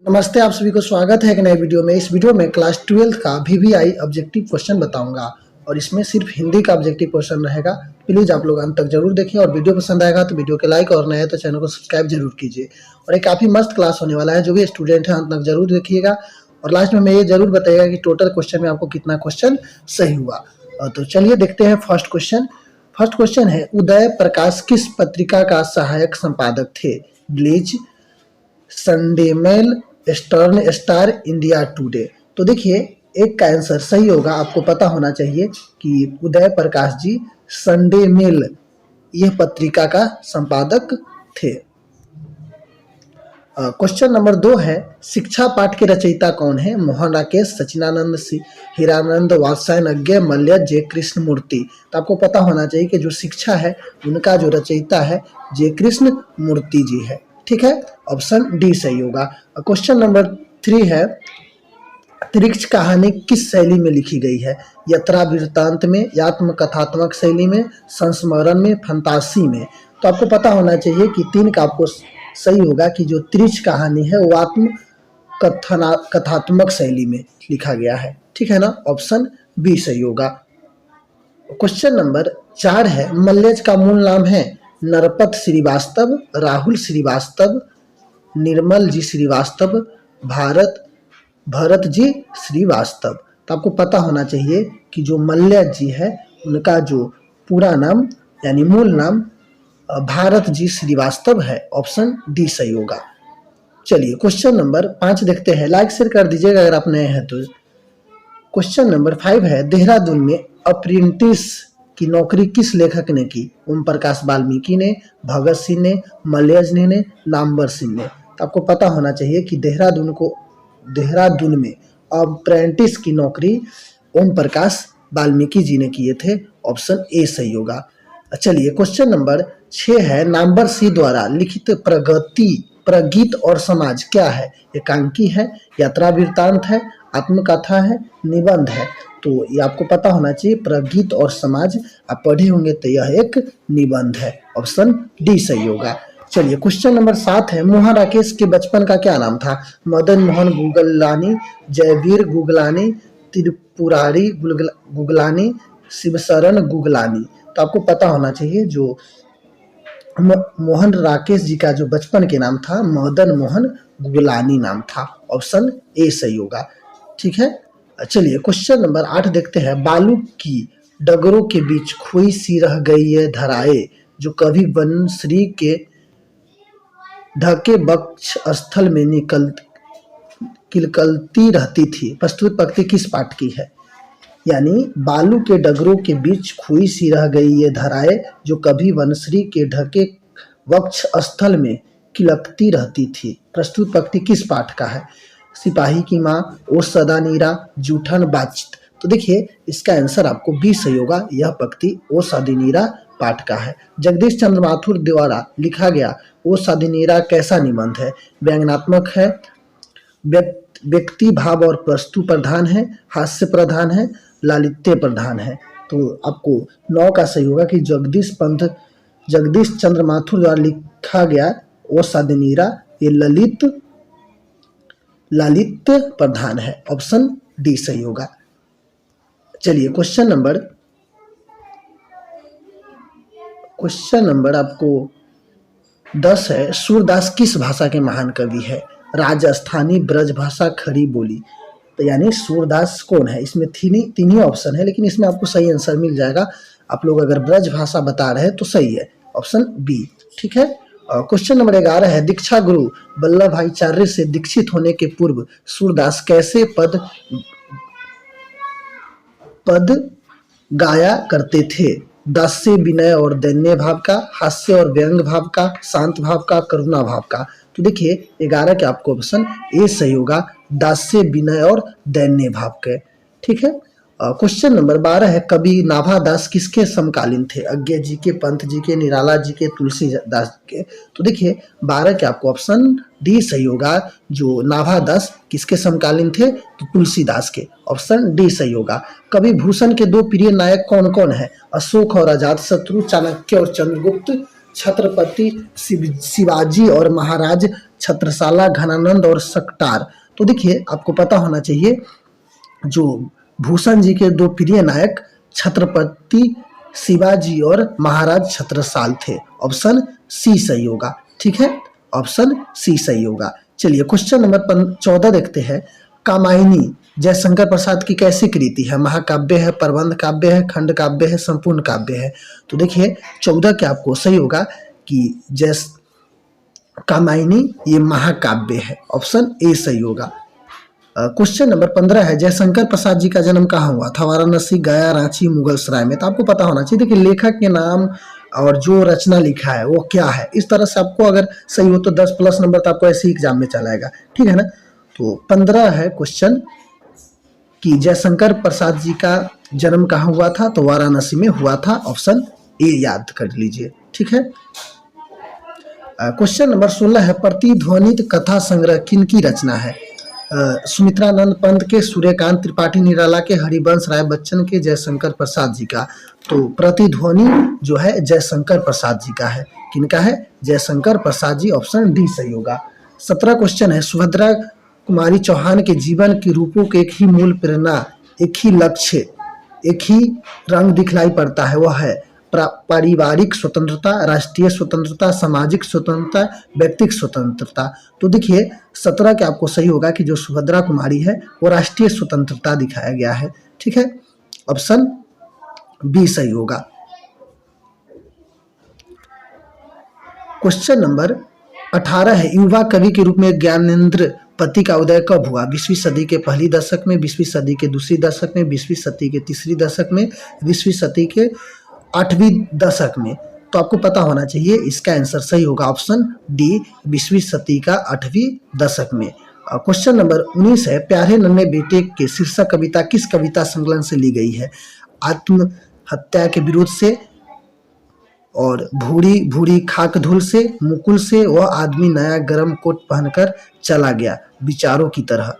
नमस्ते, आप सभी को स्वागत है एक नए वीडियो में। इस वीडियो में क्लास 12 का वीवीआई ऑब्जेक्टिव क्वेश्चन बताऊंगा और इसमें सिर्फ हिंदी का ऑब्जेक्टिव क्वेश्चन रहेगा। प्लीज़ आप लोग अंत तक जरूर देखें और वीडियो पसंद आएगा तो वीडियो के लाइक और नए तो चैनल को सब्सक्राइब जरूर कीजिए। और एक काफ़ी मस्त क्लास होने वाला है, जो भी स्टूडेंट है अंत तक जरूर देखिएगा और लास्ट में मैं ये जरूर बताइएगा कि टोटल क्वेश्चन में आपको कितना क्वेश्चन सही हुआ। तो चलिए देखते हैं फर्स्ट क्वेश्चन। फर्स्ट क्वेश्चन है, उदय प्रकाश किस पत्रिका का सहायक संपादक थे? Blitz, Sunday Mail, Stern Star, India Today. तो देखिए एक का आंसर सही होगा। आपको पता होना चाहिए कि उदय प्रकाश जी संडे मेल यह पत्रिका का संपादक थे। क्वेश्चन नंबर 2 है, शिक्षा पाठ के रचयिता कौन है? मोहन राकेश, सचिनानंद, हीरानंद, वात्स्यायन, मल्य, जे कृष्ण मूर्ति। तो आपको पता होना चाहिए कि जो शिक्षा है उनका जो रचयिता है जे कृष्ण मूर्ति जी है। ठीक है, ऑप्शन डी सही होगा। क्वेश्चन नंबर 3 है, अंतरिक्ष कहानी किस शैली में लिखी गई है? यात्रा वृत्तांत में, आत्मकथात्मक शैली में, संस्मरण में, फंतासी में। तो आपको पता होना चाहिए कि 3 का आपको सही होगा कि जो अंतरिक्ष कहानी है वो आत्म कथात्मक शैली में लिखा गया है। ठीक है ना, ऑप्शन बी सही होगा। क्वेश्चन नंबर 4 है, मल्यज का मूल नाम है? नरपत श्रीवास्तव, राहुल श्रीवास्तव, निर्मल जी श्रीवास्तव, भरत जी श्रीवास्तव। तो आपको पता होना चाहिए कि जो मल्य जी है उनका जो पूरा नाम यानी मूल नाम भारत जी श्रीवास्तव है। ऑप्शन डी सही होगा। चलिए क्वेश्चन नंबर 5 देखते हैं। लाइक शेयर कर दीजिएगा अगर आप नए हैं तो। क्वेश्चन नंबर 5 है, देहरादून में अप्रेंटिस की नौकरी किस लेखक ने की? ओम प्रकाश वाल्मीकि ने, भगत सिंह ने, मलयज ने, नामवर सिंह ने। तो आपको पता होना चाहिए कि देहरादून में अप्रेंटिस की नौकरी ओम प्रकाश वाल्मीकि जी ने किए थे। ऑप्शन ए सही होगा। चलिए क्वेश्चन नंबर 6 है, नामवर सिंह द्वारा लिखित प्रगीत और समाज क्या है? एकांकी है, यात्रा वृत्तांत है, आत्मकथा है, निबंध है। तो ये आपको पता होना चाहिए, प्रगीत और समाज आप पढ़े होंगे तो यह एक निबंध है। ऑप्शन डी सही होगा। चलिए क्वेश्चन नंबर 7 है, मोहन राकेश के बचपन का क्या नाम था? मदन मोहन गुगलानी, जयवीर गुगलानी, त्रिपुरारी गुगलानी, शिवशरण गुगलानी। तो आपको पता होना चाहिए जो मोहन राकेश जी का जो बचपन के नाम था मदन मोहन गुगलानी नाम था। ऑप्शन ए सही होगा। ठीक है, चलिए क्वेश्चन नंबर 8 देखते हैं। बालू की डगरों के बीच खोई सी रह गई है धराए, जो कभी वनश्री के ढके वक्ष स्थल में किलकलती रहती थी। प्रस्तुत पंक्ति किस पाठ की है? यानी बालू के डगरों के बीच खोई सी रह गई ये धराए, जो कभी वनश्री के ढके वक्ष स्थल में किलकती रहती थी। प्रस्तुत पंक्ति किस पाठ का है? सिपाही की माँ, ओ सदा नीरा, जूठन बाचित। तो देखिए इसका आंसर आपको बी सही होगा। यह पंक्ति ओ सदी नीरा पाठ का है। जगदीश चंद्र माथुर द्वारा लिखा गया ओ सदी नीरा कैसा निबंध है? व्यंग्यात्मक है, व्यक्ति भाव और वस्तु प्रधान है, हास्य प्रधान है, लालित्य प्रधान है। तो आपको 9 का सही होगा कि जगदीश चंद्र माथुर द्वारा लिखा गया ओ सदनीरा ये लालित्य प्रधान है। ऑप्शन डी सही होगा। चलिए क्वेश्चन नंबर आपको 10 है, सूरदास किस भाषा के महान कवि है? राजस्थानी, ब्रज भाषा, खड़ी बोली। तो यानी सूरदास कौन है? इसमें तीन ही ऑप्शन है, लेकिन इसमें आपको सही आंसर मिल जाएगा। आप लोग अगर ब्रज भाषा बता रहे हैं तो सही है, ऑप्शन बी। ठीक है, क्वेश्चन नंबर 11 है, दीक्षा गुरु वल्लभ भाई आचार्य से दीक्षित होने के पूर्व सूरदास कैसे पद गाया करते थे? दास्य, विनय और दैन्य भाव का, हास्य और व्यंग भाव का, शांत भाव का, करुणा भाव का। तो देखिए 11 के आपको ऑप्शन ए सही होगा, दास्य, विनय और दैन्य भाव के। ठीक है, क्वेश्चन नंबर 12 है, कवि नाभादास किसके समकालीन थे? अज्ञे जी के, पंत जी के, निराला जी के, तुलसीदास के। तो देखिए 12 के आपको ऑप्शन डी सही होगा। जो नाभादास किसके समकालीन थे? तो तुलसीदास के। ऑप्शन डी सही होगा। कवि भूषण के 2 प्रिय नायक कौन कौन है? अशोक और अजातशत्रु, चाणक्य और चंद्रगुप्त, छत्रपति शिवाजी और महाराज छत्रसाला, घनानंद और सकटार। तो देखिए आपको पता होना चाहिए जो भूषण जी के दो प्रिय नायक छत्रपति शिवाजी और महाराज छत्रसाल थे। ऑप्शन सी सही होगा। ठीक है, ऑप्शन सी सही होगा। चलिए क्वेश्चन नंबर 14 देखते हैं। कामायनी जयशंकर प्रसाद की कैसी कृति है? महाकाव्य है, प्रबंध काव्य है, खंड काव्य है, संपूर्ण काव्य है? तो देखिए 14 के आपको सही होगा कि कामायनी ये महाकाव्य है। ऑप्शन ए सही होगा। क्वेश्चन नंबर 15 है। जयशंकर प्रसाद जी का जन्म कहाँ हुआ था? वाराणसी, गया, रांची, मुगलसराय में? तो आपको पता होना चाहिए। देखिए लेखक के नाम और जो रचना लिखा है वो क्या है, इस तरह से आपको अगर सही हो तो 10 प्लस नंबर तो आपको ऐसे ही एग्जाम में चला आएगा। ठीक है ना। तो 15 है क्वेश्चन कि जयशंकर प्रसाद जी का जन्म कहाँ हुआ था? तो वाराणसी में हुआ था। ऑप्शन ए याद कर लीजिए। ठीक है। क्वेश्चन नंबर 16 है। प्रतिध्वनित कथा संग्रह किन की रचना है? सुमित्रानंद पंत के, सूर्यकांत त्रिपाठी निराला के, हरिवंश राय बच्चन के, जयशंकर प्रसाद जी का? तो प्रतिध्वनि जो है जयशंकर प्रसाद जी का है। किनका है? जयशंकर प्रसाद जी। ऑप्शन डी सही होगा। 17 क्वेश्चन है। सुभद्रा कुमारी चौहान के जीवन के रूपों के एक ही मूल प्रेरणा, एक ही लक्ष्य, एक ही रंग दिखलाई पड़ता है, वह है पारिवारिक स्वतंत्रता, राष्ट्रीय स्वतंत्रता, सामाजिक स्वतंत्रता, व्यक्तिगत स्वतंत्रता। तो देखिए 17 के आपको सही होगा कि जो सुभद्रा कुमारी है वो राष्ट्रीय स्वतंत्रता दिखाया गया है। ठीक है, ऑप्शन बी सही होगा। क्वेश्चन नंबर 18 है। युवा कवि के रूप में ज्ञानेंद्र पति का उदय कब हुआ? 20वीं सदी के पहली दशक में, 20वीं सदी के दूसरी दशक में, 20वीं सदी के तीसरी दशक में, 20वीं सदी के 8वीं दशक में? तो आपको पता होना चाहिए इसका आंसर सही होगा। ऑप्शन डी 20वीं सदी का 8वीं दशक में। क्वेश्चन नंबर 19 है। प्यारे नन्हे बेटे के शीर्षक कविता किस कविता संकलन से ली गई है? आत्महत्या के विरोध से, और भूरी भूरी खाक धूल से, मुकुल से, वह आदमी नया गरम कोट पहनकर चला गया, विचारों की तरह?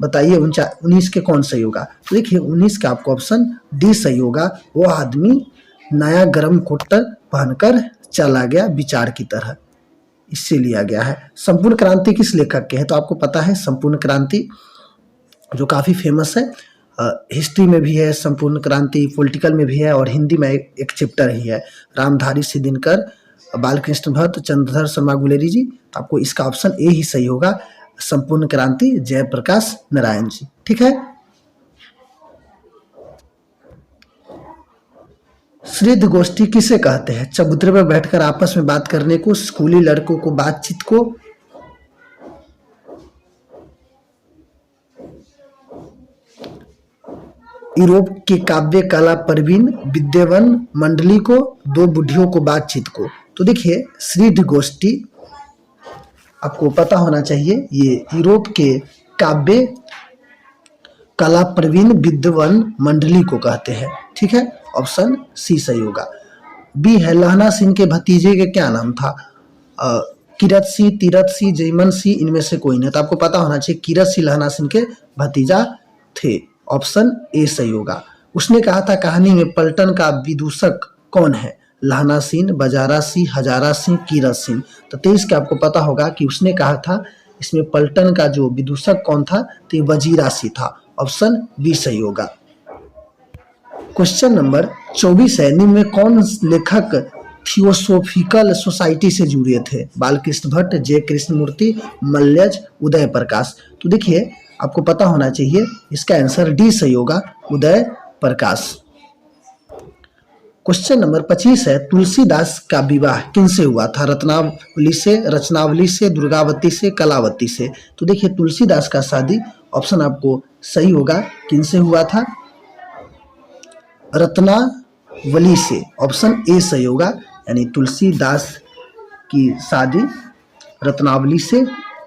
बताइए 19 के कौन सही होगा? तो देखिए 19 का आपको ऑप्शन डी सही होगा। वह आदमी नया गरम कोट पहनकर चला गया, विचार की तरह, इससे लिया गया है। संपूर्ण क्रांति किस लेखक के है? तो आपको पता है संपूर्ण क्रांति जो काफी फेमस है, हिस्ट्री में भी है संपूर्ण क्रांति, पॉलिटिकल में भी है और हिंदी में एक चैप्टर ही है। रामधारी सिद्धिनकर, बालकृष्ण भट्ट, चंद्रधर शर्मा गुलेरी जी। आपको इसका ऑप्शन ए ही सही होगा। संपूर्ण क्रांति जयप्रकाश नारायण जी। ठीक है। श्रीध गोष्ठी किसे कहते हैं? चबूतरे पर बैठकर आपस में बात करने को, स्कूली लड़कों को बातचीत को, यूरोप के काव्य कला प्रवीण विद्यवन मंडली को, दो बुढ़ियों को बातचीत को? तो देखिए श्रीध गोष्ठी आपको पता होना चाहिए ये यूरोप के काव्य कला प्रवीण विद्यवन मंडली को कहते हैं। ठीक है, ऑप्शन सी सही होगा। बी है। लहना सिंह के भतीजे के क्या नाम था? किरत सिंह, तीरथ सिंह, जयमन सिंह, इनमें से कोई नहीं। तो आपको पता होना चाहिए किरत सिंह लहना सिंह के भतीजा थे। ऑप्शन ए सही होगा। उसने कहा था कहानी में पलटन का विदूषक कौन है? लहना सिंह, बजारा सिंह, हजारा सिंह, कीरत सिंह? तो 23 का आपको पता होगा कि उसने कहा था इसमें पलटन का जो विदूषक कौन था? तो वजीरा सिंह था। ऑप्शन बी सही होगा। क्वेश्चन नंबर 24 है। निम्न में कौन लेखक थियोसोफिकल सोसाइटी से जुड़े थे? बालकृष्ण भट्ट, जे कृष्णमूर्ति, मल्यज, उदय प्रकाश? तो देखिए आपको पता होना चाहिए इसका आंसर डी सही होगा, उदय प्रकाश। क्वेश्चन नंबर 25 है। तुलसीदास का विवाह किनसे हुआ था? रत्नावली से, रचनावली से, दुर्गावती से, कलावती से? तो देखिए तुलसीदास का शादी ऑप्शन आपको सही होगा किनसे हुआ था? रत्नावली से। ऑप्शन ए सही होगा, यानी तुलसीदास की शादी रत्नावली से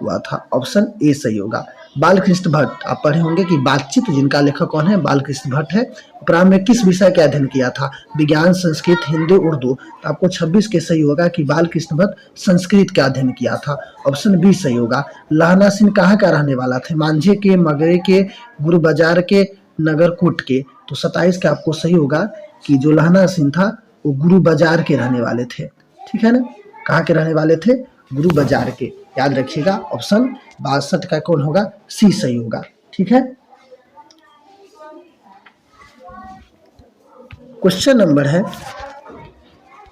हुआ था। ऑप्शन ए सही होगा। बालकृष्ण भट्ट आप पढ़े होंगे कि बातचीत जिनका लेखक कौन है? बालकृष्ण भट्ट है। प्रारंभ में किस विषय का अध्ययन किया था? विज्ञान, संस्कृत, हिंदी, उर्दू? तो आपको 26 के सही होगा कि बालकृष्ण भट्ट संस्कृत का अध्ययन किया था। ऑप्शन बी सही होगा। लहना सिंह कहाँ का रहने वाला थे? मांझे के, मगरे के, गुरु बाजार के, नगरकोट के? तो 27 का आपको सही होगा कि जो लहना सिंह था वो गुरु बाजार के रहने वाले थे। ठीक है ना। कहाँ के रहने वाले थे? गुरु बाजार के। याद रखिएगा ऑप्शन 62 का कौन होगा? सी सही होगा। ठीक है। क्वेश्चन नंबर है,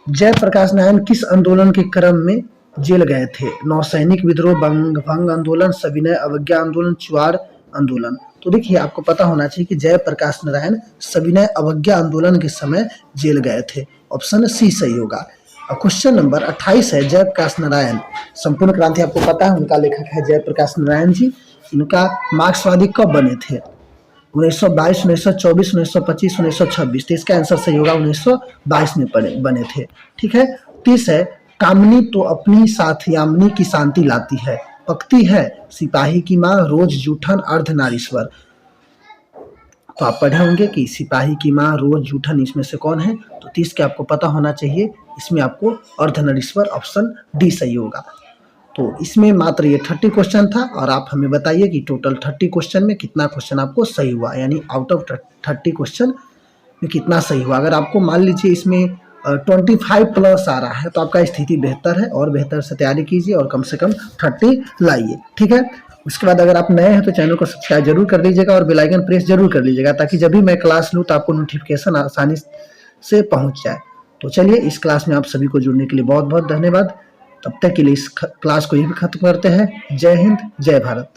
जयप्रकाश नारायण किस आंदोलन के क्रम में जेल गए थे? नौसैनिक विद्रोह, भंग आंदोलन, सविनय अवज्ञा आंदोलन, चुआड़ आंदोलन। तो देखिए आपको पता होना चाहिए कि जयप्रकाश नारायण सविनय अवज्ञा आंदोलन के समय जेल गए थे। ऑप्शन सी सही होगा। और क्वेश्चन नंबर 28 है, जयप्रकाश नारायण संपूर्ण क्रांति आपको पता है उनका लेखक है जयप्रकाश नारायण जी। इनका मार्क्सवादी कब बने थे? 1922, 1924, 1925, 1926। तो इसका आंसर सही होगा 1922 में बने थे। ठीक है। 30 है, कामनी तो अपनी साथ यामिनी की शांति लाती है, पकती है सिपाही की माँ, रोज जूठन अर्धनारीश्वर। तो आप पढ़े होंगे कि सिपाही की माँ, रोज जूठन, इसमें से कौन है? तो 30 के आपको पता होना चाहिए, इसमें आपको अर्धनारीश्वर ऑप्शन डी सही होगा। तो इसमें मात्र ये 30 क्वेश्चन था और आप हमें बताइए कि टोटल 30 क्वेश्चन में कितना क्वेश्चन आपको सही हुआ, यानी आउट ऑफ 30 क्वेश्चन में कितना सही हुआ। अगर आपको मान लीजिए इसमें 25 प्लस आ रहा है तो आपका स्थिति बेहतर है, और बेहतर से तैयारी कीजिए और कम से कम 30 लाइए। ठीक है। उसके बाद अगर आप नए हैं तो चैनल को सब्सक्राइब जरूर कर लीजिएगा और बेल आइकन प्रेस जरूर कर लीजिएगा, ताकि जब भी मैं क्लास लूँ तो आपको नोटिफिकेशन आसानी से पहुँच जाए। तो चलिए इस क्लास में आप सभी को जुड़ने के लिए बहुत बहुत धन्यवाद। तब तक के लिए इस क्लास को यहीं खत्म करते हैं। जय हिंद, जय भारत।